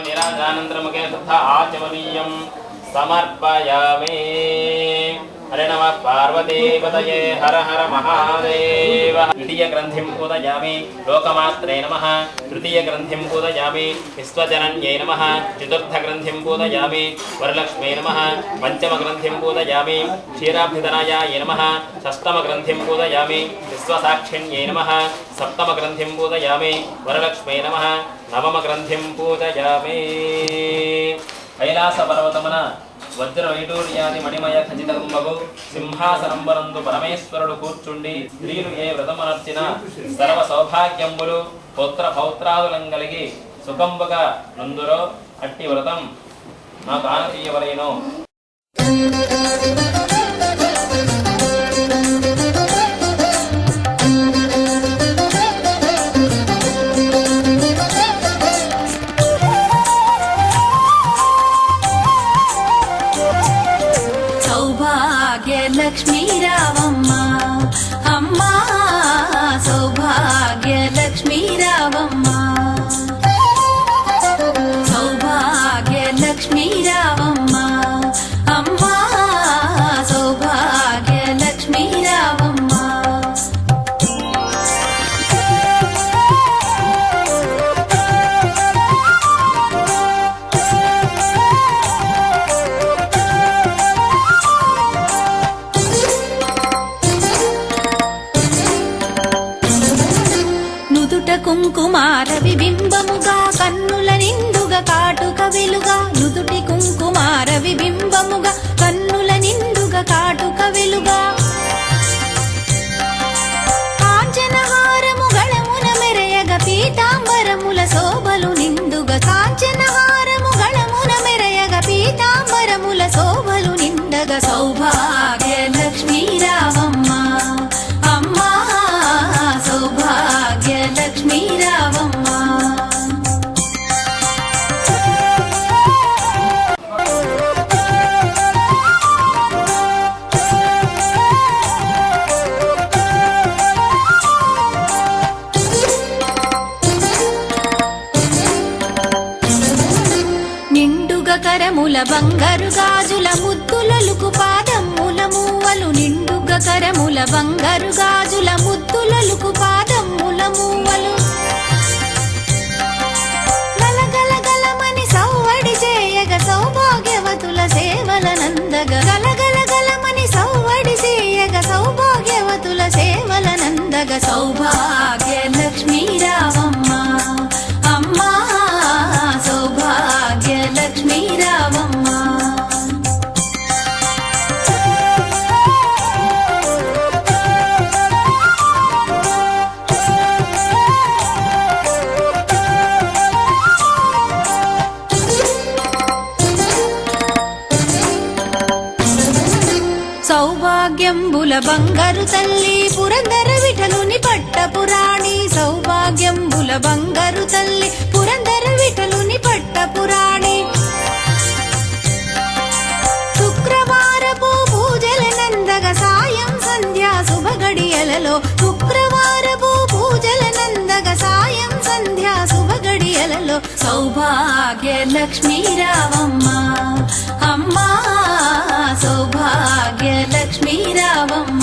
निराजानंतरमुखे तथा आचमनीयं समर्पयामि। हरे नमः पार्वतीपतये हर हर महादेव। द्वितीय ग्रंथिं पूजयामि लोकमात्रे नमः। तृतीय ग्रंथिं पूजयामि विश्वजनन्यै नमः। चतुर्थ ग्रंथिं पूजयामि वरलक्ष्मी नमः। पंचम ग्रंथिं पूजयामि क्षीराब्धितनयायै नमः। षष्ठम ग्रंथिं पूजयामि विश्वसाक्षिण्यै नमः। सप्तम ग्रंथिं पूजयामि वरलक्ष्मी नमः। नवम ग्रंथिं पूजयामि। कैलासपर्वतमुन వజ్రవైడూర్యాది మణిమయ ఖచ్చితంబగు సింహాసనంబనందు పరమేశ్వరుడు కూర్చుండి స్త్రీలు ఏ వ్రతమనర్చిన సర్వ సౌభాగ్యంబులు పుత్ర పౌత్రాదులం కలిగి సుఖంబుగా నందురో అట్టి వ్రతం నాకు ఆనతీయవలెను. लक्ष्मी रावम्मा अम्मा सौभाग्य लक्ष्मी रावम्मा सौभाग्य लक्ष्मी रावम्मा अम्मा सौभाग्य लक्ष्मी रावम्मा కుంకుమార విబింబముగా కన్నుల నిండుగా కాటుక వెలుగా నుదుటి కుంకుమార విబింబముగా కన్నుల నిండుగా కాటుక వెలుగా కాంచనహారము గళమున మెరయగ పీతాంబరముల శోభలు నిండుగా కాంచనహారము గళమున మెరయగ పీతాంబరముల శోభలు నిండగా సౌభాగ్య లక్ష్మీ రావమ్మ అమ్మా సౌభాగ్య లక్ష్మీ రావమ్మ. నిండుగా కరముల బంగారు గాజుల ముద్దులలుకు పాదముల మూవలు నిండుగా కరముల బంగారు గాజుల ముద్దులలుకు పాదముల మూవలు గలగలగలమని సౌవడి చేయగ సౌభాగ్యవతుల సేవల నందగ గలగలగలమని సౌవడి చేయగ సౌభాగ్యవతుల సేవల నందగ సౌభాగ్య లక్ష్మీ రావమ్మ అమ్మా సౌభాగ్య లక్ష్మీ రావమ్మ. సౌభాగ్యంబుల బంగారు తల్లి పురందర విఠలుని పట్టపురాణి సౌభాగ్యంబుల బంగారు తల్లి పురందర విఠలుని పట్టపురాణి శుక్రవారపు పూజల నందగ సాయం సంధ్యా శుభగడియలలో శుక్రవారపు పూజల నందగ సాయం సంధ్యా శుభగడియలలో సౌభాగ్య లక్ష్మీ రావమ్మ అమ్మా సౌభాగ్య లక్ష్మీ రావమ్మ.